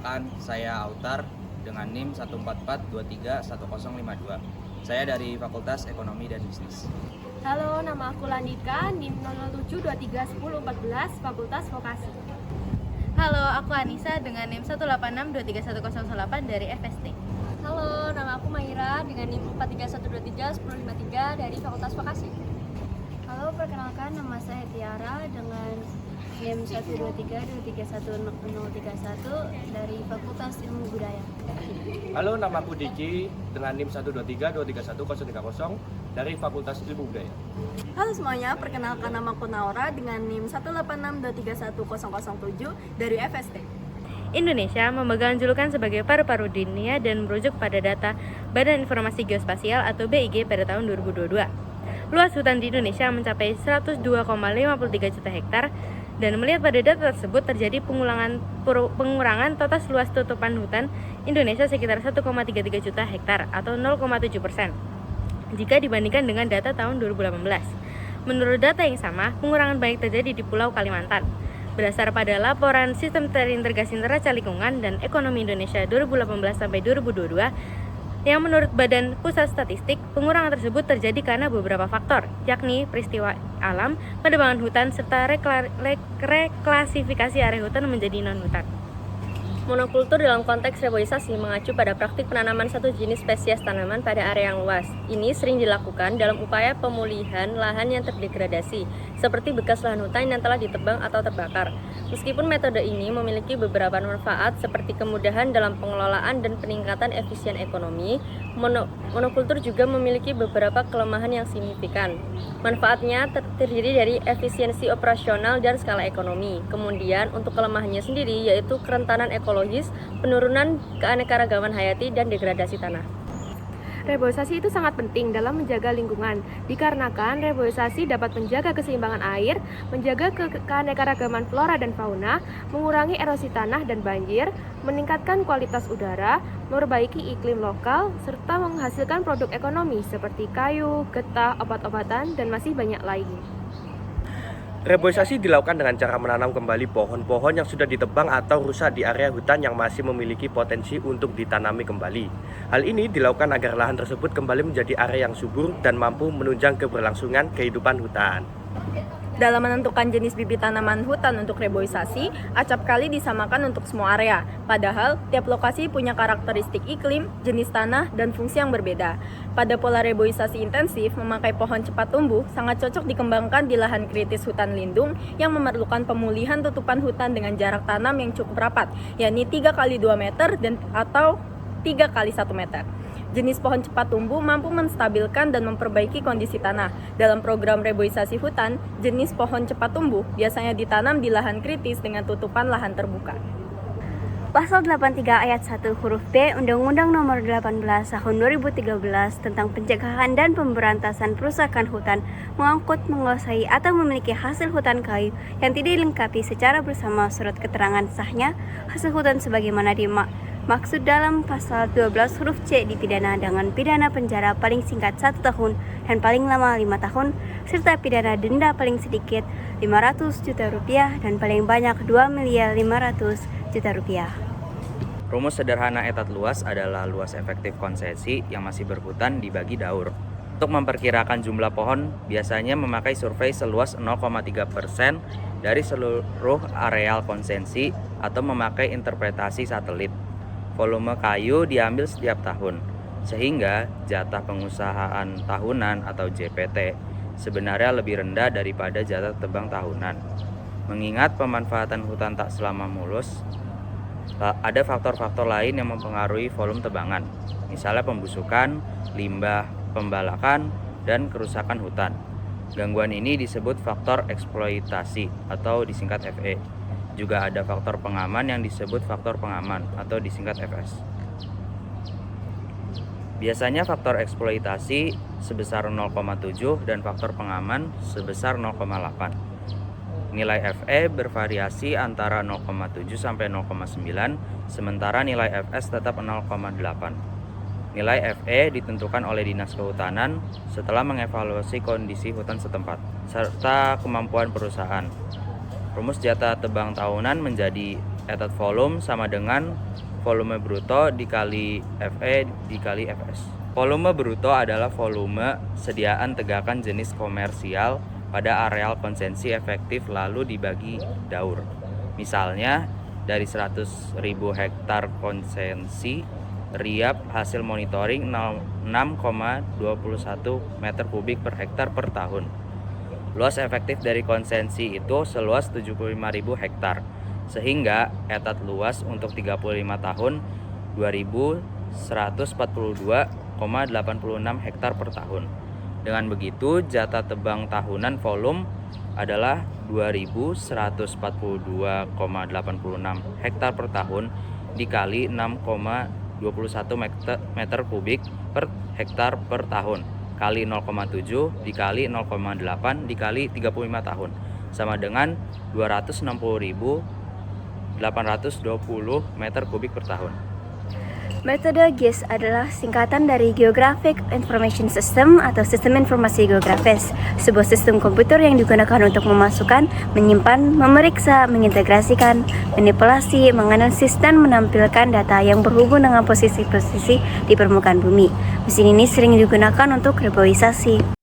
Perkenalkan, saya Autar dengan NIM 144231052. Saya dari Fakultas Ekonomi dan Bisnis. Halo, nama aku Landika, NIM 007231014, Fakultas Vokasi. Halo, aku Anissa dengan NIM 186231008 dari FST. Halo, nama aku Maira dengan NIM 431231053 dari Fakultas Vokasi. Halo, perkenalkan nama saya Tiara dengan NIM 123231031 dari Fakultas Ilmu Budaya. Halo, nama aku Diki dengan NIM 123231030 dari Fakultas Ilmu Budaya. Halo semuanya, perkenalkan nama aku Naura dengan NIM 186231007 dari FST. Indonesia memegang julukan sebagai paru-paru dunia dan merujuk pada data Badan Informasi Geospasial atau BIG pada tahun 2022. Luas hutan di Indonesia mencapai 102,53 juta hektar dan melihat pada data tersebut terjadi pengurangan total luas tutupan hutan Indonesia sekitar 1,33 juta hektar atau 0,7% jika dibandingkan dengan data tahun 2018. Menurut data yang sama, pengurangan banyak terjadi di Pulau Kalimantan. Berdasar pada laporan Sistem Terintegrasi Neraca Lingkungan dan Ekonomi Indonesia 2018-2022, yang menurut Badan Pusat Statistik, pengurangan tersebut terjadi karena beberapa faktor, yakni peristiwa alam, penebangan hutan, serta reklasifikasi area hutan menjadi non-hutan. Monokultur dalam konteks reboisasi mengacu pada praktik penanaman satu jenis spesies tanaman pada area yang luas. Ini sering dilakukan dalam upaya pemulihan lahan yang terdegradasi, seperti bekas lahan hutan yang telah ditebang atau terbakar. Meskipun metode ini memiliki beberapa manfaat seperti kemudahan dalam pengelolaan dan peningkatan efisien ekonomi, monokultur juga memiliki beberapa kelemahan yang signifikan. Manfaatnya terdiri dari efisiensi operasional dan skala ekonomi. Kemudian untuk kelemahannya sendiri yaitu kerentanan ekologis, penurunan keanekaragaman hayati, dan degradasi tanah. Reboisasi itu sangat penting dalam menjaga lingkungan, dikarenakan reboisasi dapat menjaga keseimbangan air, menjaga keanekaragaman flora dan fauna, mengurangi erosi tanah dan banjir, meningkatkan kualitas udara, memperbaiki iklim lokal, serta menghasilkan produk ekonomi seperti kayu, getah, obat-obatan, dan masih banyak lagi. Reboisasi dilakukan dengan cara menanam kembali pohon-pohon yang sudah ditebang atau rusak di area hutan yang masih memiliki potensi untuk ditanami kembali. Hal ini dilakukan agar lahan tersebut kembali menjadi area yang subur dan mampu menunjang keberlangsungan kehidupan hutan. Dalam menentukan jenis bibit tanaman hutan untuk reboisasi, acapkali disamakan untuk semua area. Padahal, tiap lokasi punya karakteristik iklim, jenis tanah, dan fungsi yang berbeda. Pada pola reboisasi intensif, memakai pohon cepat tumbuh sangat cocok dikembangkan di lahan kritis hutan lindung yang memerlukan pemulihan tutupan hutan dengan jarak tanam yang cukup rapat, yakni 3 x 2 meter atau 3 x 1 meter. Jenis pohon cepat tumbuh mampu menstabilkan dan memperbaiki kondisi tanah. Dalam program reboisasi hutan, jenis pohon cepat tumbuh biasanya ditanam di lahan kritis dengan tutupan lahan terbuka. Pasal 83 ayat 1 huruf B Undang-Undang Nomor 18 Tahun 2013 tentang pencegahan dan pemberantasan perusakan hutan mengangkut, menguasai, atau memiliki hasil hutan kayu yang tidak dilengkapi secara bersama surat keterangan sahnya hasil hutan sebagaimana maksud dalam pasal 12 huruf C dipidana dengan pidana penjara paling singkat 1 tahun dan paling lama 5 tahun serta pidana denda paling sedikit 500 juta rupiah dan paling banyak 2.500.000 juta rupiah. Rumus sederhana etat luas adalah luas efektif konsesi yang masih berhutan dibagi daur. Untuk memperkirakan jumlah pohon, biasanya memakai survei seluas 0,3% dari seluruh areal konsesi atau memakai interpretasi satelit. Volume kayu diambil setiap tahun, sehingga jatah pengusahaan tahunan atau JPT sebenarnya lebih rendah daripada jatah tebang tahunan. Mengingat pemanfaatan hutan tak selama mulus, ada faktor-faktor lain yang mempengaruhi volume tebangan, misalnya pembusukan, limbah, pembalakan, dan kerusakan hutan. Gangguan ini disebut faktor eksploitasi atau disingkat FE. Juga ada faktor pengaman yang disebut faktor pengaman atau disingkat FS. Biasanya faktor eksploitasi sebesar 0,7 dan faktor pengaman sebesar 0,8. Nilai FE bervariasi antara 0,7 sampai 0,9, sementara nilai FS tetap 0,8. Nilai FE ditentukan oleh Dinas Kehutanan setelah mengevaluasi kondisi hutan setempat serta kemampuan perusahaan. Rumus jatah tebang tahunan menjadi etat volume sama dengan volume bruto dikali FE dikali Fs. Volume bruto adalah volume sediaan tegakan jenis komersial pada areal konsesi efektif lalu dibagi daur. Misalnya, dari 100.000 hektar konsesi, RIAP hasil monitoring 6,21 meter kubik per hektar per tahun. Luas efektif dari konsesi itu seluas 75.000 hektar. Sehingga etat luas untuk 35 tahun 2.142,86 hektar per tahun. Dengan begitu, jatah tebang tahunan volume adalah 2.142,86 hektar per tahun dikali 6,21 meter kubik per hektar per tahun kali 0,7 dikali 0,8 dikali 35 tahun sama dengan 260.820 meter kubik per tahun. Metode GIS adalah singkatan dari Geographic Information System atau Sistem Informasi Geografis, sebuah sistem komputer yang digunakan untuk memasukkan, menyimpan, memeriksa, mengintegrasikan, manipulasi, menganalisis, dan menampilkan data yang berhubung dengan posisi-posisi di permukaan bumi. Mesin ini sering digunakan untuk reboisasi.